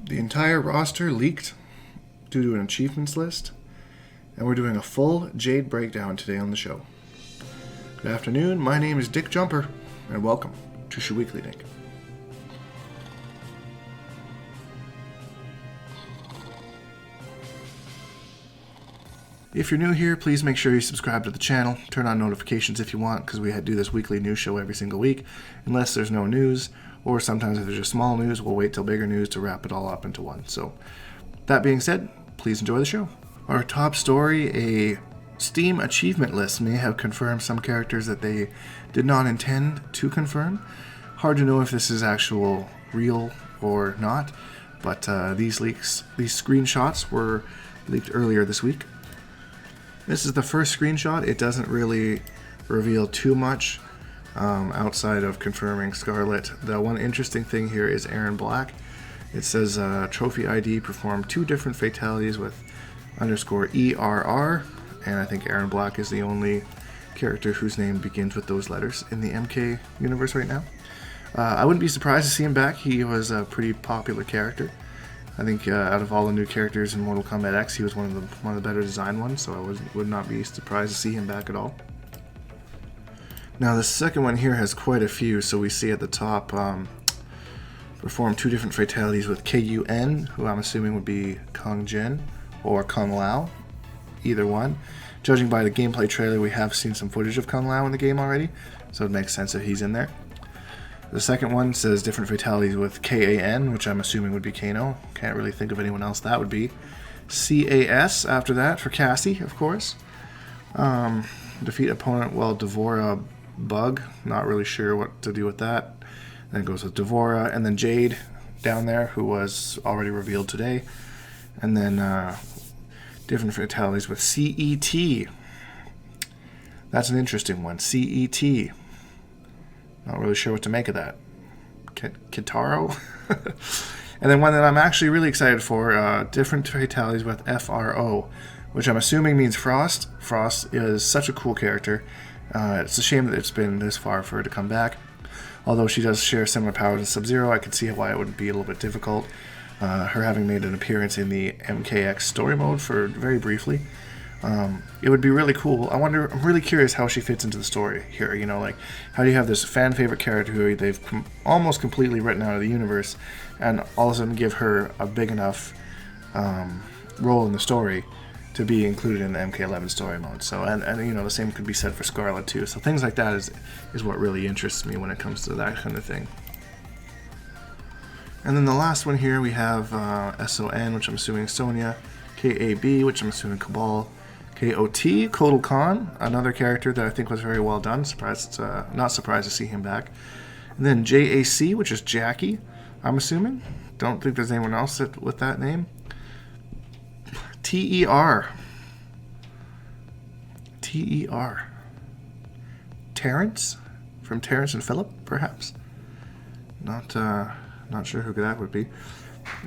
The entire roster leaked due to an achievements list, and we're doing a full Jade breakdown today on the show. Good afternoon, my name is Dick Jumper, and welcome to Shujinkydink. If you're new here, please make sure you subscribe to the channel. Turn on notifications if you want, because we do this weekly news show every single week, unless there's no news, or sometimes if there's just small news, we'll wait till bigger news to wrap it all up into one. So, that being said, please enjoy the show. Our top story, a Steam achievement list may have confirmed some characters that they did not intend to confirm. Hard to know if this is actual real or not, but these screenshots were leaked earlier this week. This is the first screenshot. It doesn't really reveal too much outside of confirming Scarlet. The one interesting thing here is ERRON Black. It says Trophy ID performed 2 different fatalities with _ERR, and I think ERRON Black is the only character whose name begins with those letters in the MK universe right now. I wouldn't be surprised to see him back. He was a pretty popular character. I think out of all the new characters in Mortal Kombat X, he was one of the better designed ones, so I would not be surprised to see him back at all. Now the second one here has quite a few, so we see at the top perform 2 different fatalities with KUN, who I'm assuming would be Kung Jin or Kung Lao, either one. Judging by the gameplay trailer, we have seen some footage of Kung Lao in the game already, so it makes sense that he's in there. The second one says different fatalities with KAN, which I'm assuming would be Kano. Can't really think of anyone else that would be. CAS after that for Cassie, of course. Defeat opponent while Devora Bug. Not really sure what to do with that. Then it goes with Devora, and then Jade down there, who was already revealed today. And then different fatalities with CET. That's an interesting one. CET. Not really sure what to make of that. Kitaro? And then one that I'm actually really excited for, different fatalities with FRO, which I'm assuming means Frost. Frost is such a cool character. It's a shame that it's been this far for her to come back. Although she does share similar powers to Sub-Zero, I could see why it would be a little bit difficult. Her having made an appearance in the MKX story mode for very briefly. It would be really cool. I'm really curious how she fits into the story here. You know, like, how do you have this fan favorite character who they've almost completely written out of the universe, and all of a sudden give her a big enough role in the story to be included in the MK11 story mode. So, and you know, the same could be said for Scarlet too. So things like that is what really interests me when it comes to that kind of thing. And then the last one here we have SON, which I'm assuming Sonya, KAB, which I'm assuming Cabal, KOT, Kotal Khan, another character that I think was very well done. Not surprised to see him back. And then JAC, which is Jackie, I'm assuming. Don't think there's anyone else with that name. TER. Terrence? From Terrence and Phillip, perhaps? Not sure who that would be.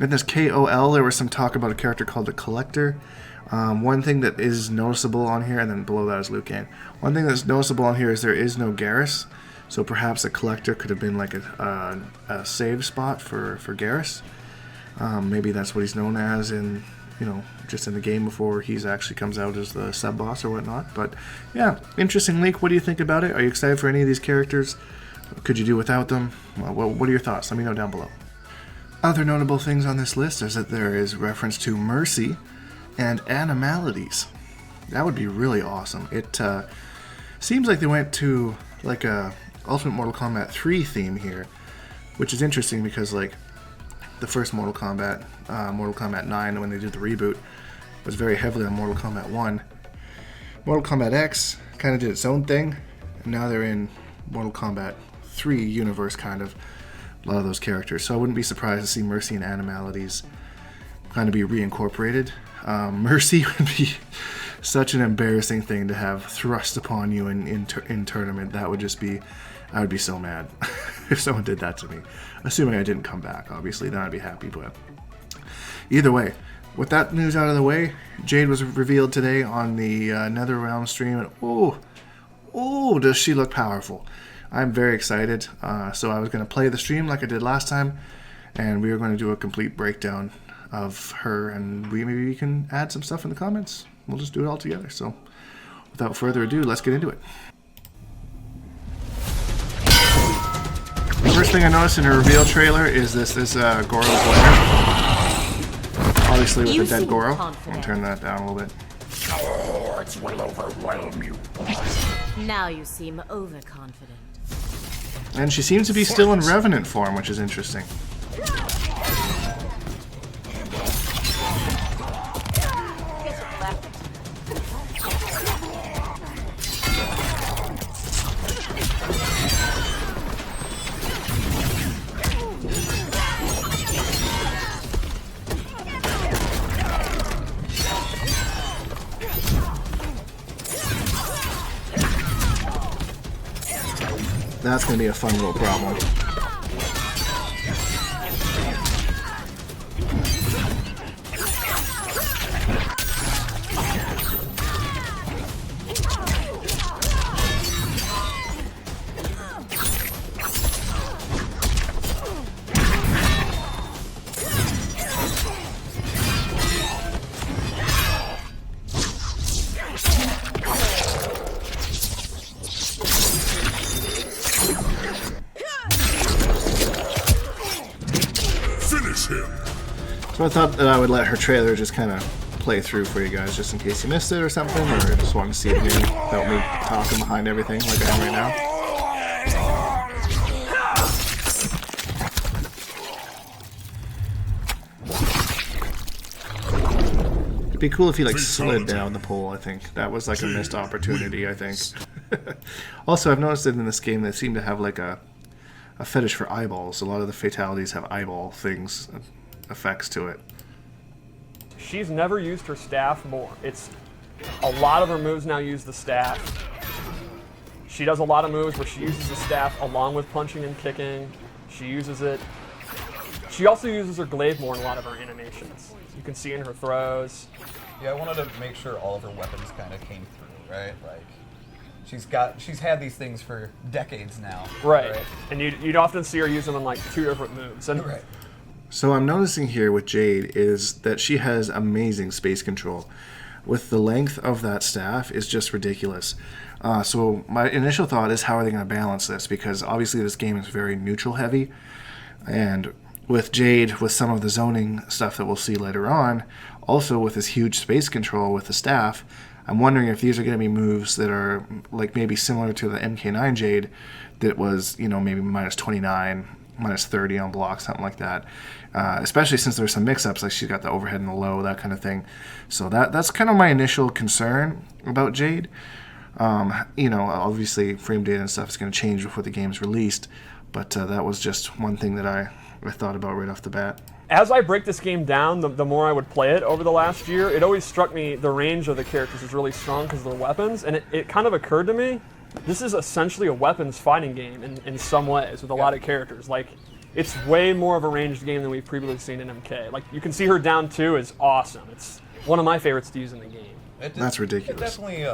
In this KOL, there was some talk about a character called the Collector. One thing that is noticeable on here, and then below that is Liu Kang. One thing that's noticeable on here is there is no Garrus, so perhaps a Collector could have been like a save spot for Garrus. Maybe that's what he's known as in, you know, just in the game before he actually comes out as the sub boss or whatnot. But yeah, interesting leak. What do you think about it? Are you excited for any of these characters? Could you do without them? Well, what are your thoughts? Let me know down below. Other notable things on this list is that there is reference to Mercy and Animalities. That would be really awesome. It seems like they went to like a Ultimate Mortal Kombat 3 theme here, which is interesting because like the first Mortal Kombat 9, when they did the reboot, was very heavily on Mortal Kombat 1. Mortal Kombat X kind of did its own thing, and now they're in Mortal Kombat 3 universe, kind of, a lot of those characters. So I wouldn't be surprised to see Mercy and Animalities kind of be reincorporated. Mercy would be such an embarrassing thing to have thrust upon you in tournament. That would just be, I would be so mad if someone did that to me. Assuming I didn't come back, obviously, then I'd be happy. But either way, with that news out of the way, Jade was revealed today on the NetherRealm stream, and oh, does she look powerful. I'm very excited. So I was going to play the stream like I did last time, and we are going to do a complete breakdown of her, and maybe we can add some stuff in the comments. We'll just do it all together. So without further ado, let's get into it. The first thing I noticed in her reveal trailer is this Goro's lair. Obviously with a dead Goro. I'll turn that down a little bit. Words will overwhelm you. Now you seem overconfident. And she seems to be still in Revenant form, which is interesting. That's going to be a fun little problem. So I thought that I would let her trailer just kind of play through for you guys, just in case you missed it or something, or just wanted to see it again without me talking behind everything like I am right now. It'd be cool if he like slid down the pole, I think. That was like a missed opportunity, I think. Also, I've noticed that in this game they seem to have like a fetish for eyeballs. A lot of the fatalities have eyeball things, effects to it. She's never used her staff more. It's a lot of her moves now use the staff. She does a lot of moves where she uses the staff along with punching and kicking. She uses it. She also uses her glaive more in a lot of her animations. You can see in her throws. Yeah, I wanted to make sure all of her weapons kind of came through, right? Like, she's had these things for decades now. Right. And you'd often see her use them in like 2 different moves. And right. So I'm noticing here with Jade is that she has amazing space control. With the length of that staff is just ridiculous. So my initial thought is, how are they going to balance this? Because obviously this game is very neutral heavy, and with Jade, with some of the zoning stuff that we'll see later on, also with this huge space control with the staff, I'm wondering if these are going to be moves that are like maybe similar to the MK9 Jade that was, you know, maybe minus 29, minus 30 on block, something like that. Especially since there's some mix-ups, like she's got the overhead and the low, that kind of thing. So that's kind of my initial concern about Jade. You know, obviously frame data and stuff is going to change before the game's released, but that was just one thing that I thought about right off the bat. As I break this game down, the more I would play it over the last year, it always struck me the range of the characters is really strong because of their weapons, and it kind of occurred to me, this is essentially a weapons fighting game in some ways with a lot of characters. Like, it's way more of a ranged game than we've previously seen in MK. Like, you can see her down 2 is awesome. It's one of my favorites to use in the game. That's ridiculous. It definitely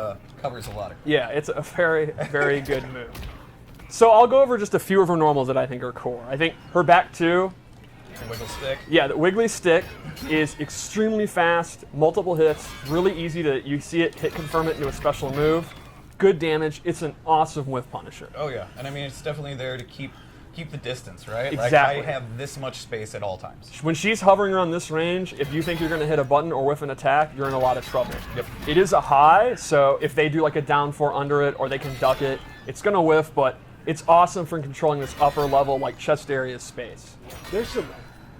covers a lot of... Yeah, it's a very, very good move. So I'll go over just a few of her normals that I think are core. I think her back 2... The wiggle stick. Yeah, the wiggly stick is extremely fast, multiple hits, really easy to, you see it, hit confirm it into a special move. Good damage. It's an awesome whiff punisher. Oh yeah, and I mean it's definitely there to keep the distance, right? Exactly. Like I have this much space at all times. When she's hovering around this range, if you think you're going to hit a button or whiff an attack, you're in a lot of trouble. Yep. It is a high, so if they do like a down 4 under it or they can duck it, it's going to whiff, but it's awesome for controlling this upper level like chest area space. There's some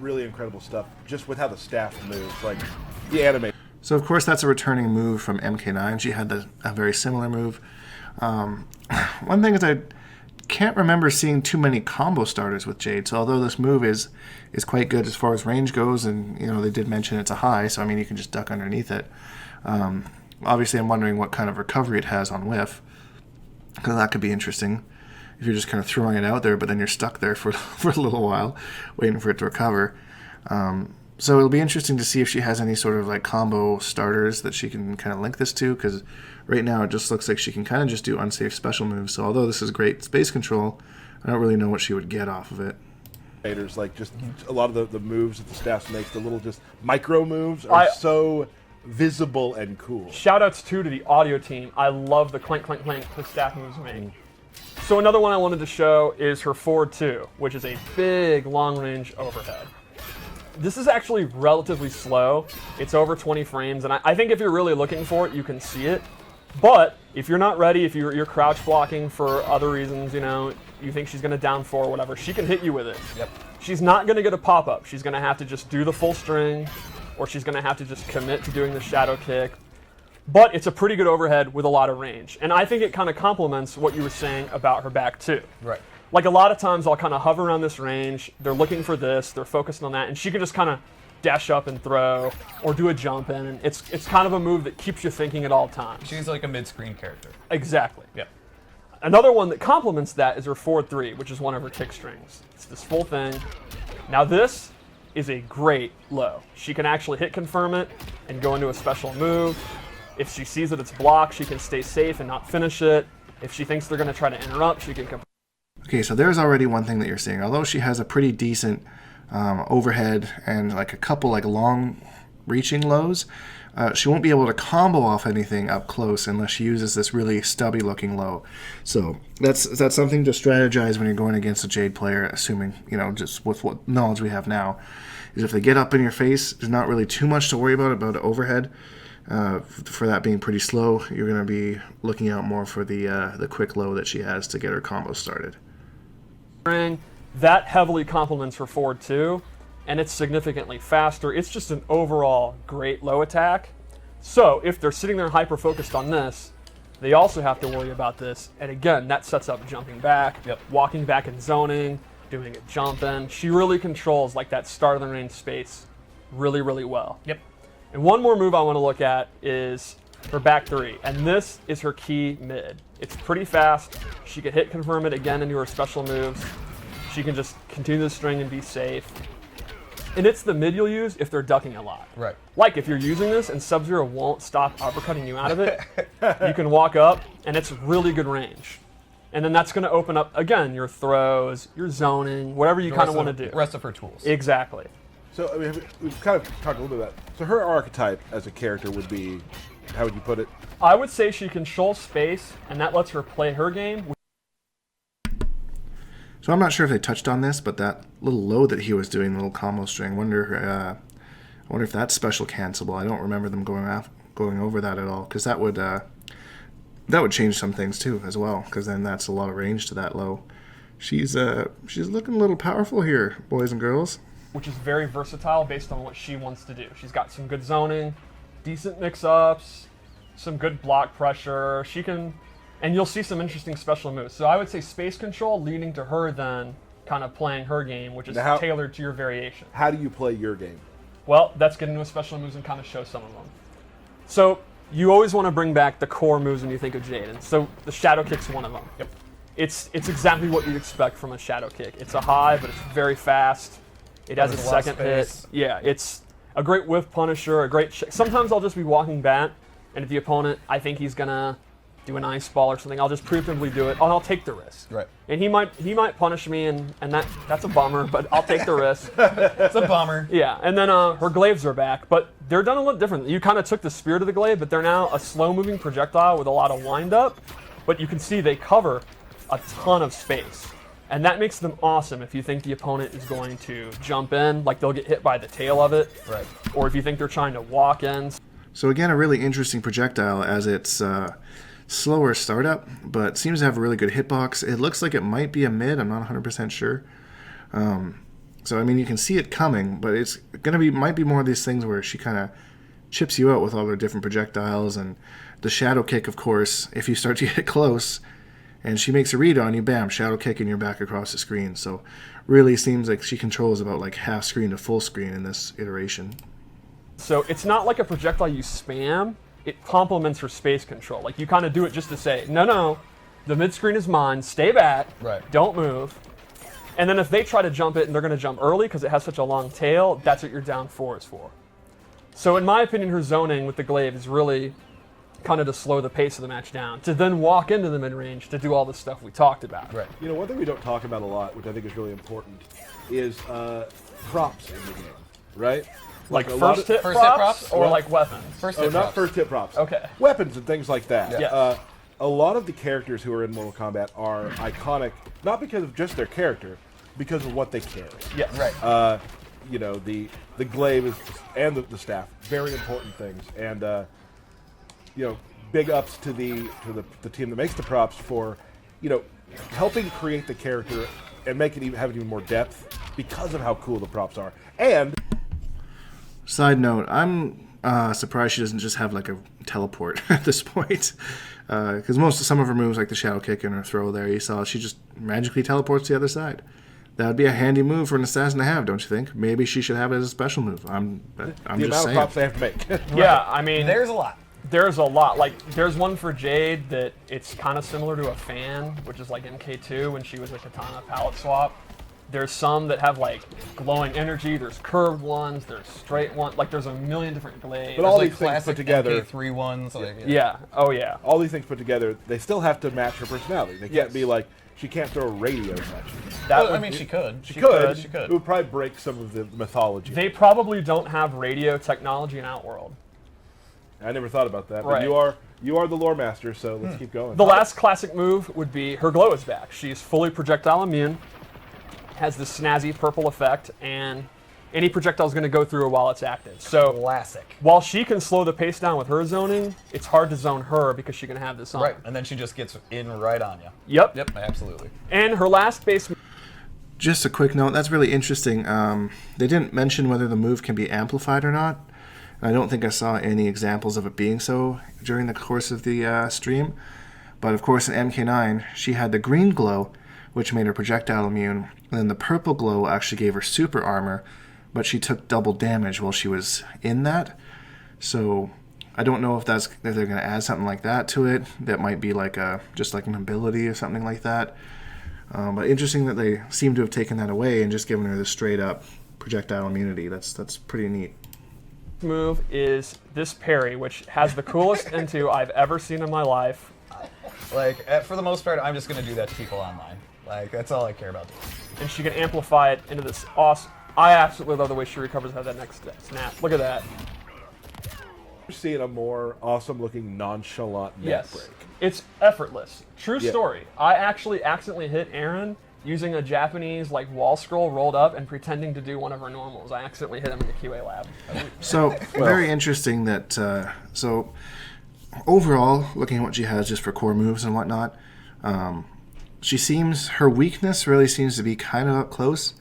really incredible stuff just with how the staff moves, like the anime. So of course that's a returning move from MK9. She had a very similar move. One thing is I can't remember seeing too many combo starters with Jade. So although this move is quite good as far as range goes, and you know they did mention it's a high, so I mean you can just duck underneath it. Obviously I'm wondering what kind of recovery it has on whiff, because that could be interesting. If you're just kind of throwing it out there, but then you're stuck there for a little while, waiting for it to recover. So it'll be interesting to see if she has any sort of like combo starters that she can kind of link this to, because right now it just looks like she can kind of just do unsafe special moves. So although this is great space control, I don't really know what she would get off of it. Like just a lot of the moves that the staff makes, the little just micro moves are so visible and cool. Shoutouts too to the audio team. I love the clank, clank, clank the staff moves make. So another one I wanted to show is her forward 2, which is a big long-range overhead. This is actually relatively slow. It's over 20 frames, and I think if you're really looking for it, you can see it. But if you're not ready, if you're crouch blocking for other reasons, you know, you think she's going to down 4 or whatever, she can hit you with it. Yep. She's not going to get a pop-up. She's going to have to just do the full string, or she's going to have to just commit to doing the shadow kick. But it's a pretty good overhead with a lot of range. And I think it kind of complements what you were saying about her back too. Right. Like a lot of times I'll kind of hover around this range, they're looking for this, they're focused on that, and she can just kind of dash up and throw, or do a jump in, and it's kind of a move that keeps you thinking at all times. She's like a mid-screen character. Exactly. Yeah. Another one that complements that is her forward 3, which is one of her kick strings. It's this full thing. Now this is a great low. She can actually hit confirm it and go into a special move. If she sees that it's blocked, she can stay safe and not finish it. If she thinks they're going to try to interrupt, she can... Okay, so there's already one thing that you're seeing. Although she has a pretty decent overhead and like a couple like long reaching lows, she won't be able to combo off anything up close unless she uses this really stubby looking low. So that's something to strategize when you're going against a Jade player, assuming, you know, just with what knowledge we have now, is if they get up in your face, there's not really too much to worry about overhead. For that being pretty slow, you're going to be looking out more for the quick low that she has to get her combo started. That heavily complements her forward 2, and it's significantly faster. It's just an overall great low attack. So if they're sitting there hyper-focused on this, they also have to worry about this. And again, that sets up jumping back, walking back and zoning, doing a jump in. She really controls like that start of the range space really, really well. Yep. And one more move I want to look at is her back 3, and this is her key mid. It's pretty fast. She can hit confirm it again into her special moves. She can just continue the string and be safe. And it's the mid you'll use if they're ducking a lot. Right. Like if you're using this and Sub-Zero won't stop uppercutting you out of it, you can walk up and it's really good range. And then that's going to open up, again, your throws, your zoning, whatever you kind of want to do. The rest of her tools. Exactly. So I mean, we've kind of talked a little bit about. So her archetype as a character would be, how would you put it? I would say she controls space, and that lets her play her game. So I'm not sure if they touched on this, but that little low that he was doing, the little combo string, I wonder if that's special cancelable. I don't remember them going over that at all, because that would change some things too as well, because then that's a lot of range to that low. She's looking a little powerful here, boys and girls. Which is very versatile based on what she wants to do. She's got some good zoning, decent mix-ups, some good block pressure. She can, and you'll see some interesting special moves. So I would say space control leading to her then kind of playing her game, which is tailored to your variation. How do you play your game? Well, that's get into special moves and kind of show some of them. So you always want to bring back the core moves when you think of Jade, and so the shadow kick's one of them. Yep. It's exactly what you'd expect from a shadow kick. It's a high, but it's very fast. It has a second hit. Yeah, it's a great whiff punisher, a great... Sometimes I'll just be walking back, and if the opponent, I think he's going to do an ice ball or something, I'll just preemptively do it, and I'll take the risk. Right. And he might punish me, and that's a bummer, but I'll take the risk. It's a bummer. Yeah, and then her glaives are back, but they're done a little differently. You kind of took the spirit of the glaive, but they're now a slow-moving projectile with a lot of wind-up, but you can see they cover a ton of space. And that makes them awesome if you think the opponent is going to jump in, like they'll get hit by the tail of it. Right. Or if you think they're trying to walk in. So again, a really interesting projectile as it's slower startup, but seems to have a really good hitbox. It looks like it might be a mid, I'm not 100% sure. So I mean, you can see it coming, but it's might be more of these things where she kind of chips you out with all their different projectiles, and the shadow kick, of course, if you start to get close, and she makes a read on you, bam, shadow kick, and you're back across the screen. So really seems like she controls about like half screen to full screen in this iteration. So it's not like a projectile you spam, it complements her space control. Like you kind of do it just to say, no, the mid screen is mine, stay back, don't move. And then if they try to jump it and they're going to jump early because it has such a long tail, that's what your down 4 is for. So in my opinion, her zoning with the glaive is really kind of to slow the pace of the match down, to then walk into the mid-range to do all the stuff we talked about. Right. You know, one thing we don't talk about a lot, which I think is really important, is props in the game, right? Like a lot first of- hit First hit props props? or Well, like weapons? First Oh, hit not drops. first hit props. Okay. Weapons and things like that. Yes. A lot of the characters who are in Mortal Kombat are iconic, not because of just their character, because of what they carry. Yes. Right. You know, the glaive is, and the staff, very important things. And you know, big ups to the team that makes the props for, you know, helping create the character and make it have even more depth because of how cool the props are. And Side note, I'm surprised she doesn't just have like a teleport at this point. Because some of her moves, like the shadow kick and her throw there, you saw she just magically teleports to the other side. That would be a handy move for an assassin to have, don't you think? Maybe she should have it as a special move. I'm the just amount of saying. props they have to make. Yeah, I mean, There's a lot. there's a lot. Like, there's one for Jade that it's kind of similar to a fan, which is like MK2 when she was a katana palette swap. There's some that have like glowing energy. There's curved ones. There's straight ones. Like, there's a million different glades. But all Like these things classic put together, MK3 ones. Like, Yeah. Oh yeah. all these things put together, they still have to match her personality. They can't be like, she can't throw a radio much. That Well, I would mean, be- she could. She could. She could. It would probably break some of the mythology. They probably don't have radio technology in Outworld. I never thought about that. Right. But you are the lore master, so let's keep going. The last classic move would be her glow is back. She's fully projectile immune, has this snazzy purple effect, and any projectile is going to go through her while it's active. So Classic. while she can slow the pace down with her zoning, it's hard to zone her because she can have this on. Right. And then she just gets in right on you. Yep. Yep, absolutely. And her last base. Just a quick note, that's really interesting. They didn't mention whether the move can be amplified or not. I don't think I saw any examples of it being so during the course of the stream. But of course in MK9, she had the green glow, which made her projectile immune. And then the purple glow actually gave her super armor, but she took double damage while she was in that. So I don't know if they're going to add something like that to it. That might be like just like an ability or something like that. But interesting that they seem to have taken that away and just given her the straight up projectile immunity. That's pretty neat. Move is this parry, which has the coolest into I've ever seen in my life. Like, for the most part, I'm just going to do that to people online. Like, that's all I care about. And she can amplify it into this awesome. I absolutely love the way she recovers out of that next snap. Look at that. We're seeing a more awesome looking nonchalant neck Yes. break. It's effortless. True Yeah. story. I actually accidentally hit Aaron using a Japanese like wall scroll rolled up and pretending to do one of her normals. I accidentally hit him in the QA lab. So very interesting that so overall, looking at what she has just for core moves and whatnot, her weakness really seems to be kind of up close.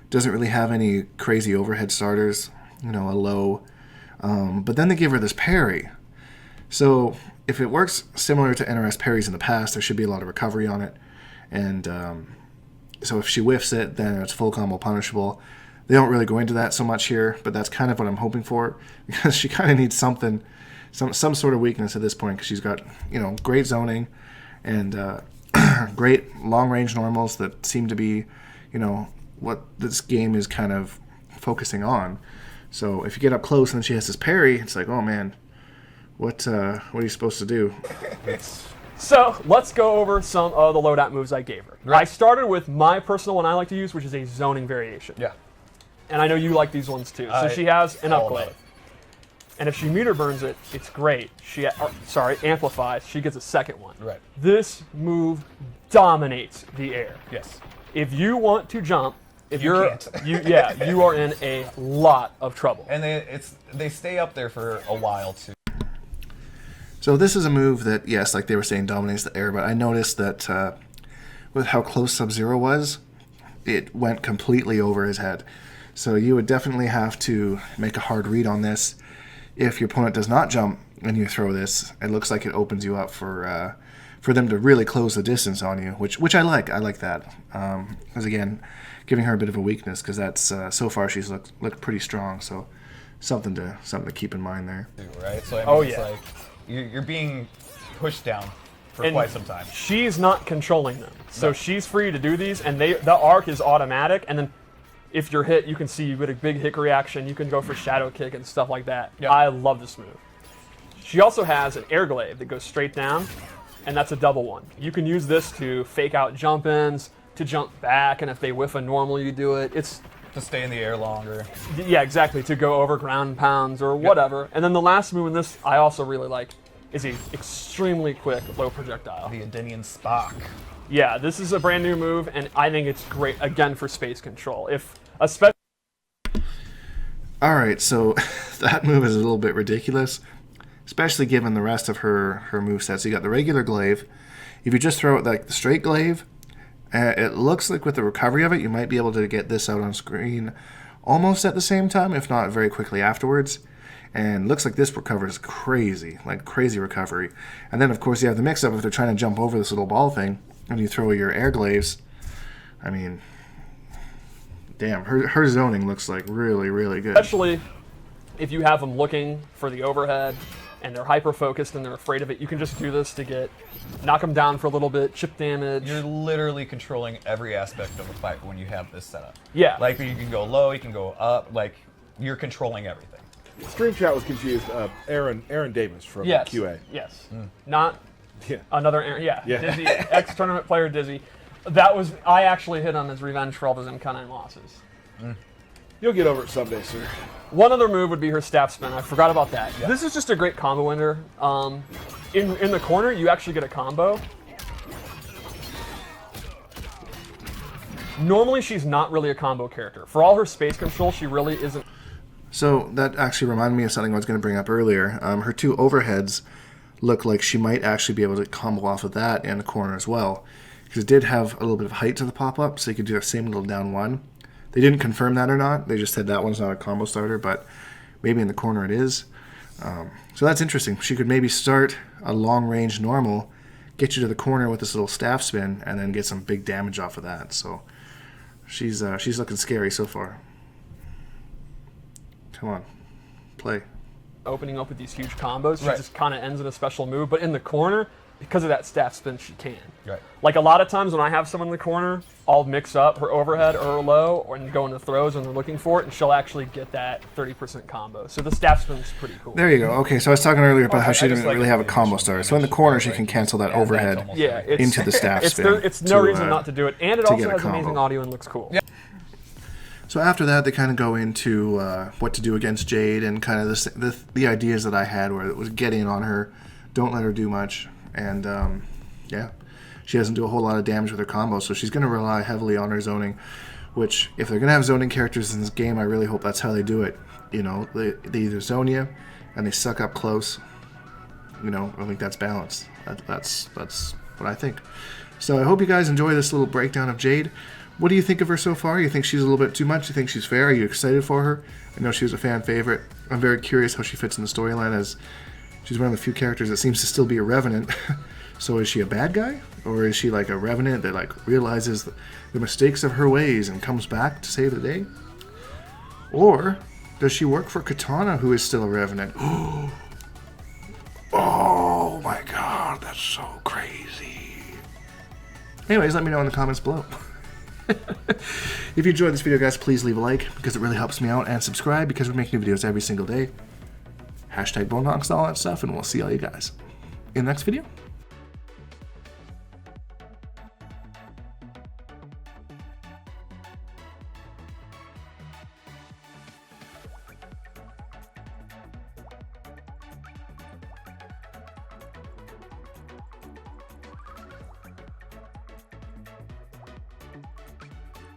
Doesn't really have any crazy overhead starters, a low. But then they give her this parry. So if it works similar to NRS parries in the past, there should be a lot of recovery on it. And so if she whiffs it, then it's full combo punishable. They don't really go into that so much here, but that's kind of what I'm hoping for, because she kind of needs something, some sort of weakness at this point, because she's got, great zoning and great long-range normals that seem to be, what this game is kind of focusing on. So if you get up close and then she has this parry, it's like, oh man, what are you supposed to do? So let's go over some of the loadout moves I gave her. I started with my personal one I like to use, which is a zoning variation. Yeah. And I know you like these ones too. So she has an all upgrade. about it. And if she meter burns it, it's great. Amplifies. She gets a second one. Right. This move dominates the air. Yes. If you want to jump, if You you're can't. you are in a lot of trouble. And they stay up there for a while, too. So this is a move that, yes, like they were saying, dominates the air, but I noticed that with how close Sub-Zero was, it went completely over his head. So you would definitely have to make a hard read on this. If your opponent does not jump and you throw this, it looks like it opens you up for them to really close the distance on you, which I like. I like that. Because again, giving her a bit of a weakness, because that's so far she's looked pretty strong. So something to keep in mind there. Right? So, I mean, it's yeah. like you're being pushed down for And quite some time. She's not controlling them. So she's free to do these, and the arc is automatic, and then if you're hit, you can see you get a big hick reaction. You can go for shadow kick and stuff like that. Yeah. I love this move. She also has an air glaive that goes straight down, and that's a double one. You can use this to fake out jump-ins, to jump back, and if they whiff a normal, you do it. It's To stay in the air longer. yeah, exactly, to go over ground pounds or whatever. And then the last move in this I also really like is a extremely quick low projectile. The Adinian Spock. Yeah, this is a brand new move, and I think it's great again for space control. If especially All right, so that move is a little bit ridiculous, especially given the rest of her moveset. So you got the regular glaive. If you just throw it like the straight glaive, it looks like with the recovery of it, you might be able to get this out on screen almost at the same time, if not very quickly afterwards. And looks like this recovers crazy, like crazy recovery. And then, of course, you have the mix-up if they're trying to jump over this little ball thing, and you throw your air glaives. I mean, damn, her zoning looks like really, really good. especially if you have them looking for the overhead and they're hyper-focused and they're afraid of it, you can just do this to knock them down for a little bit, chip damage. You're literally controlling every aspect of a fight when you have this setup. Yeah. Like you can go low, you can go up, like you're controlling everything. Stream chat was confused. Aaron Davis from Yes. QA. Yes. Not Yeah. another Aaron. Yeah. Yeah. Dizzy, ex-tournament player Dizzy. I actually hit on his revenge for all those MK9 losses. You'll get over it someday, sir. One other move would be her staff spin. I forgot about that. Yeah. This is just a great combo ender. In the corner, you actually get a combo. Normally, she's not really a combo character. For all her space control, she really isn't. So that actually reminded me of something I was going to bring up earlier. Her two overheads look like she might actually be able to combo off of that in the corner as well. Because it did have a little bit of height to the pop-up, so you could do the same little down one. They didn't confirm that or not. They just said that one's not a combo starter, but maybe in the corner it is. So that's interesting. She could maybe start a long-range normal, get you to the corner with this little staff spin, and then get some big damage off of that. So she's looking scary so far. Come on, play. Opening up with these huge combos, she Right. just kind of ends in a special move. But in the corner, because of that staff spin, she can. Right. Like a lot of times when I have someone in the corner, I'll mix up her overhead or her low and go into throws when they're looking for it, and she'll actually get that 30% combo. So the staff spin's pretty cool. There you go. Okay, so I was talking earlier about how she I just didn't like really the have a combo animation. starter. So in the corner, she can cancel that Yeah, that's overhead almost Yeah, like- it's, into the staff it's, spin. it's no to, reason not to do it, and it to also get a has combo. amazing audio and looks cool. Yeah. So after that, they kind of go into what to do against Jade and kind of the ideas that I had, where it was get in on her, don't let her do much, and yeah, she doesn't do a whole lot of damage with her combos, so she's going to rely heavily on her zoning, which if they're going to have zoning characters in this game, I really hope that's how they do it. You know, they either zone you and they suck up close. You know, I think that's balanced. That's what I think. So I hope you guys enjoy this little breakdown of Jade. What do you think of her so far? You think she's a little bit too much? You think she's fair? Are you excited for her? I know she was a fan favorite. I'm very curious how she fits in the storyline, as she's one of the few characters that seems to still be a revenant. So is she a bad guy? Or is she like a revenant that like realizes the mistakes of her ways and comes back to save the day? Or does she work for Katana, who is still a revenant? Oh my god, that's so crazy. Anyways, let me know in the comments below. If you enjoyed this video, guys, please leave a like, because it really helps me out, and subscribe, because we make new videos every single day. #Boondocks, all that stuff, and we'll see all you guys in the next video.